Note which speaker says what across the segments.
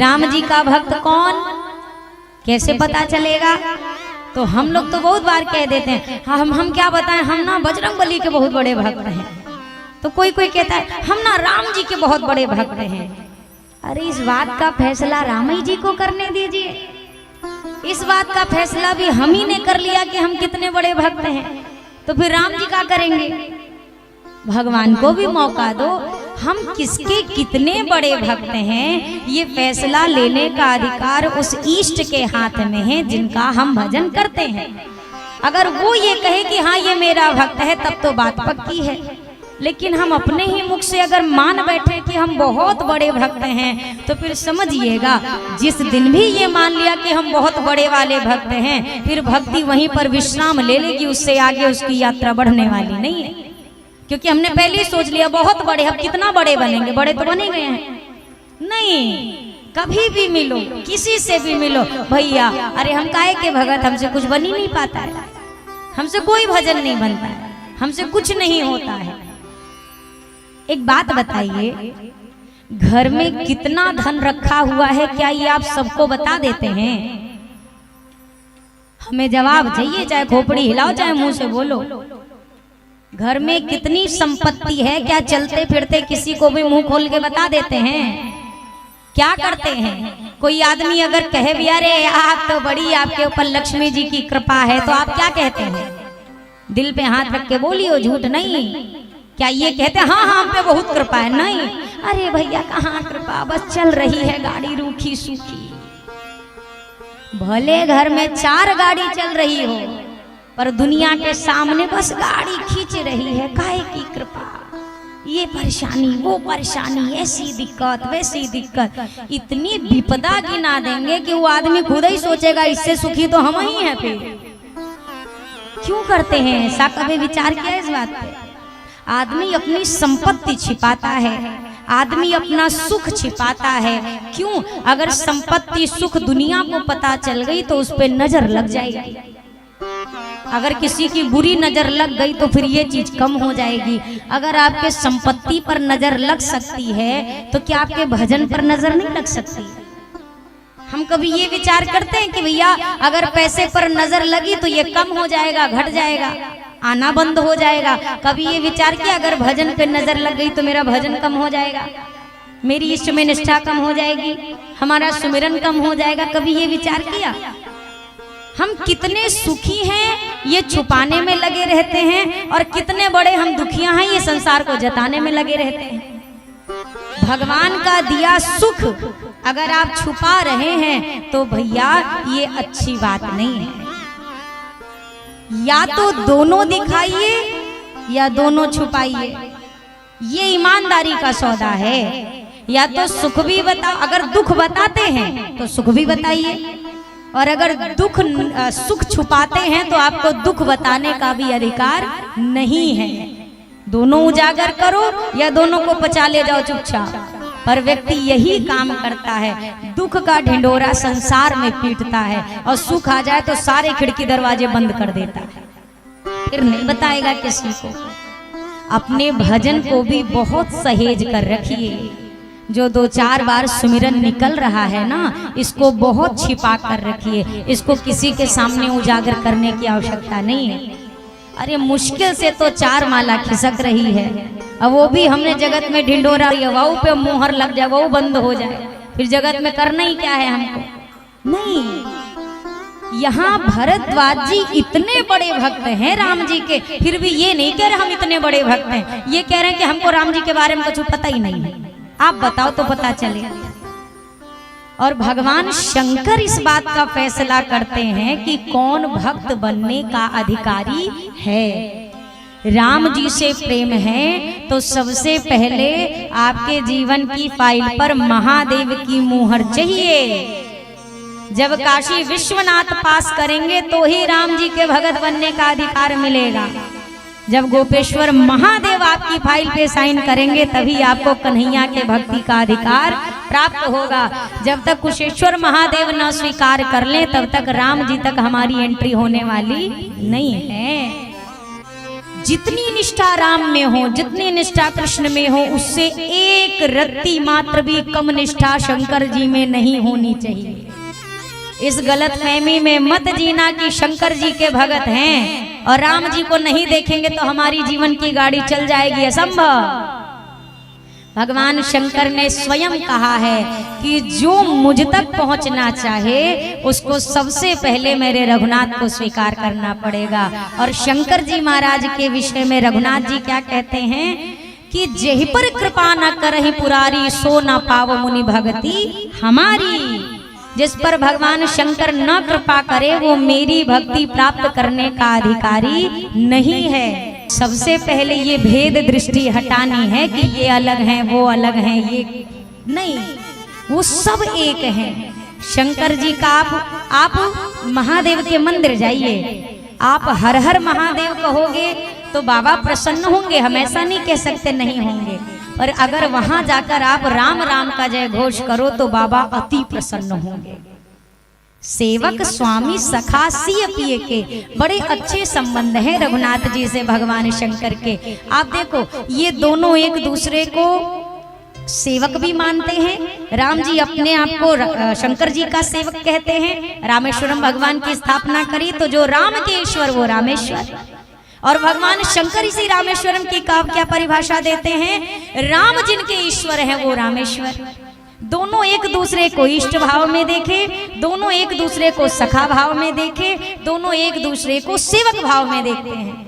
Speaker 1: राम जी का भक्त कौन, कैसे पता चलेगा? तो हम लोग तो बहुत बार कह देते हैं हम क्या बताएं, हम ना बजरंगबली के बहुत बड़े भक्त हैं। तो कोई कोई कहता है हम ना राम जी के बहुत बड़े भक्त हैं। अरे इस बात का फैसला राम ही जी को करने दीजिए। इस बात का फैसला भी हम ही ने कर लिया कि हम कितने बड़े भक्त हैं, तो फिर राम जी क्या करेंगे? भगवान को भी मौका दो, हम किसके कितने बड़े भक्त हैं ये फैसला लेने का अधिकार उस इष्ट के हाथ में है जिनका हम भजन करते हैं। अगर वो ये कहे कि हाँ ये मेरा भक्त है तब तो बात पक्की है, लेकिन हम अपने ही मुख से अगर मान बैठे कि हम बहुत बड़े भक्त हैं तो फिर समझिएगा जिस दिन भी ये मान लिया कि हम बहुत बड़े वाले भक्त हैं, फिर भक्ति वहीं पर विश्राम ले लेगी, उससे आगे उसकी यात्रा बढ़ने वाली नहीं है। क्योंकि हमने पहले ही सोच लिया बहुत बड़े, हम कितना बड़े बनेंगे, बड़े तो बने गए हैं नहीं। कभी भी मिलो, किसी से भी मिलो, भैया अरे हम काहे के भगत, हमसे कुछ बन ही नहीं पाता है, हमसे कोई भजन नहीं बनता है, हमसे कुछ नहीं होता है। एक बात बताइए, घर में कितना धन रखा हुआ है, क्या ये आप सबको बता देते हैं? हमें जवाब चाहिए, चाहे खोपड़ी हिलाओ चाहे मुंह से बोलो। घर में कितनी संपत्ति है, क्या चलते फिरते किसी को भी मुंह खोल के बता देते हैं? क्या करते हैं? कोई आदमी अगर कहे भी अरे आप तो बड़ी, आपके ऊपर लक्ष्मी जी की कृपा है, तो आप क्या कहते हैं? दिल पे हाथ रख के बोलियो, झूठ नहीं। क्या ये कहते हैं हाँ हाँ हम पे बहुत कृपा है? नहीं, अरे भैया कहाँ कृपा, बस चल रही है गाड़ी रूखी सूखी। भले घर में 4 गाड़ी चल रही हो पर दुनिया के सामने बस गाड़ी खींच रही है, काहे की कृपा? ये परेशानी वो परेशानी, ऐसी दिक्कत वैसी दिक्कत, इतनी विपदा गिना देंगे कि वो आदमी खुद ही सोचेगा इससे सुखी तो हम ही हैं। फिर क्यों करते हैं ऐसा? कभी विचार किया इस बात पे? आदमी अपनी संपत्ति छिपाता है, आदमी अपना सुख छिपाता है। क्यों? अगर संपत्ति सुख दुनिया को पता चल गई तो उस पर नजर लग जाएगी। अगर किसी की बुरी नजर लग गई तो फिर ये चीज कम हो जाएगी। अगर आपके संपत्ति पर नजर लग सकती है तो क्या आपके भजन पर नजर नहीं लग सकती? हम कभी ये विचार करते हैं कि भैया अगर पैसे पर नजर लगी तो ये कम हो जाएगा, घट जाएगा, आना बंद हो जाएगा? कभी ये विचार किया अगर भजन पे नजर लग गई तो मेरा भजन कम हो जाएगा, मेरी इष्ट में निष्ठा कम हो जाएगी, हमारा सुमिरन कम हो जाएगा? कभी ये विचार किया? हम कितने सुखी हैं ये छुपाने में लगे रहते हैं, और कितने बड़े हम दुखियां हैं ये संसार को जताने में लगे रहते हैं। भगवान का दिया सुख अगर आप छुपा रहे हैं तो भैया ये अच्छी बात नहीं है। या तो दोनों दिखाइए या दोनों छुपाइए, ये ईमानदारी का सौदा है। या तो सुख भी बताओ, अगर दुख बताते हैं तो सुख भी बताइए, और अगर सुख छुपाते हैं तो आपको दुख बताने का भी अधिकार नहीं है। दोनों उजागर करो या दोनों को पचा ले जाओ चुपचाप। पर व्यक्ति यही काम करता है, दुख का ढिंढोरा संसार में पीटता है, और सुख आ जाए तो सारे खिड़की दरवाजे बंद कर देता है, फिर नहीं बताएगा किसी को। अपने भजन को भी बहुत सहेज कर रखिए। जो 2-4 बार सुमिरन निकल रहा है ना, इसको बहुत छिपा कर रखिए, इसको किसी के सामने उजागर करने की आवश्यकता नहीं है। अरे मुश्किल से तो 4 माला खिसक रही है, अब वो भी हमने जगत में ढिंडोरा वो पे मोहर लग जाए, वो बंद हो जाए, फिर जगत में करना ही क्या है हमको? नहीं। यहाँ भरद्वाज जी इतने बड़े भक्त हैं राम जी के, फिर भी ये नहीं कह रहे हम इतने बड़े भक्त हैं, ये कह रहे हैं कि हमको राम जी के बारे में कुछ पता ही नहीं है। आप बताओ तो पता चले। और भगवान शंकर इस बात का फैसला करते हैं कि कौन भक्त बनने का अधिकारी है। राम जी से प्रेम है तो सबसे पहले आपके जीवन की फाइल पर महादेव की मुहर चाहिए। जब काशी विश्वनाथ पास करेंगे तो ही राम जी के भगत बनने का अधिकार मिलेगा। जब गोपेश्वर महादेव आपकी फाइल पे साइन करेंगे तभी आपको कन्हैया के भक्ति का अधिकार प्राप्त होगा। जब तक कुशेश्वर महादेव न स्वीकार कर लें तब तक राम जी तक हमारी एंट्री होने वाली नहीं है। जितनी निष्ठा राम में हो, जितनी निष्ठा कृष्ण में हो, उससे एक रत्ती मात्र भी कम निष्ठा शंकर जी में नहीं होनी चाहिए। इस गलत फहमी में मत जीना कि शंकर जी के भगत हैं और राम जी को नहीं देखेंगे तो हमारी जीवन की गाड़ी चल जाएगी, असंभव। भगवान शंकर ने स्वयं कहा है कि जो मुझ तक पहुंचना चाहे उसको सबसे पहले मेरे रघुनाथ को स्वीकार करना पड़ेगा। और शंकर जी महाराज के विषय में रघुनाथ जी क्या कहते हैं कि जेहि पर कृपा न करहि पुरारी, सो न पाव मुनि भगति हमारी। जिस पर भगवान शंकर न कृपा करे वो मेरी भक्ति प्राप्त करने का अधिकारी नहीं है। सबसे पहले ये भेद दृष्टि हटानी है कि ये अलग हैं, वो अलग हैं, ये नहीं, वो सब एक हैं। शंकर जी का आप महादेव के मंदिर जाइए, आप हर हर महादेव कहोगे तो बाबा प्रसन्न होंगे, हम ऐसा नहीं कह सकते नहीं होंगे। और अगर वहां जाकर आप राम राम का जय घोष करो तो बाबा अति प्रसन्न होंगे। सेवक स्वामी सखा सिय पिए के बड़े अच्छे संबंध हैं रघुनाथ जी से भगवान शंकर के। आप देखो ये दोनों एक दूसरे को सेवक भी मानते हैं। राम जी अपने आप को शंकर जी का सेवक कहते हैं। रामेश्वरम भगवान की स्थापना करी तो जो राम के ईश्वर वो रामेश्वर, और भगवान शंकर इसी रामेश्वरम की क्या परिभाषा देते हैं, राम जिनके ईश्वर हैं वो रामेश्वर। दोनों एक दूसरे को इष्ट भाव में देखे, दोनों एक दूसरे को सखा भाव में देखे, दोनों एक दूसरे को सेवक भाव में देखते हैं।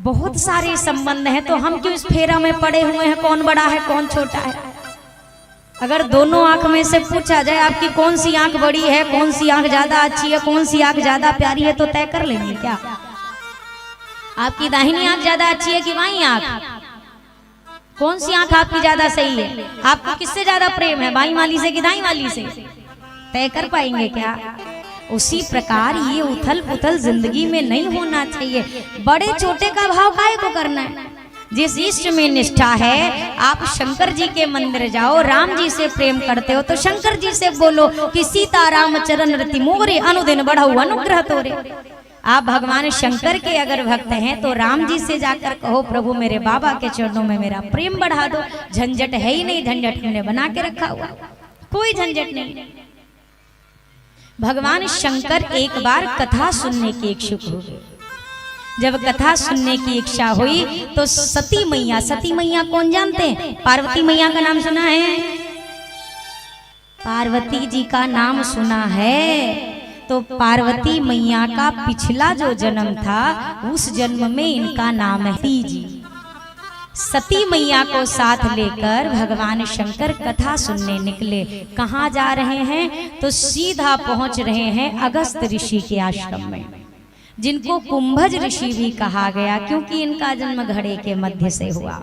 Speaker 1: बहुत सारे संबंध हैं, तो हम क्यों इस फेरा में पड़े हुए हैं, कौन बड़ा है कौन छोटा है। अगर दोनों आंख में से पूछा जाए आपकी कौन सी आंख बड़ी है, कौन सी आंख ज्यादा अच्छी है, कौन सी आंख ज्यादा प्यारी है, तो तय कर लेंगे क्या आपकी दाहिनी आंख ज्यादा अच्छी है कि बाईं आंख, कौन सी आंख आपकी ज्यादा सही है, आपको किससे ज्यादा प्रेम है, बाईं वाली से कि दाईं वाली से, तय कर पाएंगे क्या। उसी प्रकार ये उथल पुथल जिंदगी में नहीं होना चाहिए। बड़े छोटे का भाव काहे को करना है। जिस इष्ट में निष्ठा है, आप शंकर जी के मंदिर जाओ, राम जी से प्रेम करते हो तो शंकर जी से बोलो कि सीता राम चरण रति मोरे, अनुदिन बढ़ाऊ अनुग्रह तोरे। आप भगवान शंकर के अगर भक्त हैं तो राम जी से जाकर कहो प्रभु मेरे बाबा के चरणों में मेरा प्रेम बढ़ा दो। झंझट है ही नहीं, झंझट हमने बना के रखा हुआ, कोई झंझट नहीं। भगवान शंकर एक बार कथा सुनने की इच्छुक हो गए। जब कथा सुनने की इच्छा हुई तो सती मैया, सती मैया कौन जानते हैं, पार्वती मैया का नाम सुना है, पार्वती जी का नाम सुना है। तो पार्वती मैया का पिछला जो जन्म था उस जन्म में इनका नाम है सती जी। सती मैया को साथ लेकर भगवान शंकर कथा सुनने निकले। कहाँ जा रहे हैं तो सीधा पहुंच रहे हैं अगस्त ऋषि के आश्रम में, जिनको कुंभज ऋषि भी कहा गया क्योंकि इनका जन्म घड़े के मध्य से हुआ।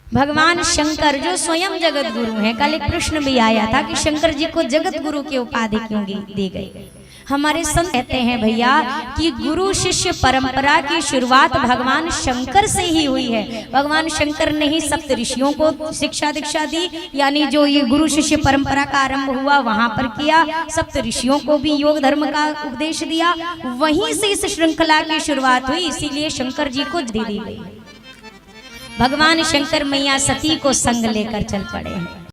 Speaker 1: भगवान शंकर जो स्वयं जगत गुरु हैं, कल एक प्रश्न भी आया था कि शंकर जी को जगत गुरु की उपाधि क्यों दी गई। हमारे संत कहते हैं भैया कि गुरु शिष्य परंपरा की शुरुआत भगवान शंकर से ही हुई है। भगवान शंकर ने ही सप्त ऋषियों को शिक्षा दीक्षा दी, यानी जो ये गुरु शिष्य परंपरा का आरंभ हुआ वहां पर किया। सप्त ऋषियों को भी योग धर्म का उपदेश दिया, वहीं से इस श्रृंखला की शुरुआत हुई, इसीलिए शंकर जी को दी गई। भगवान शंकर मैया सती को संग लेकर चल पड़े हैं।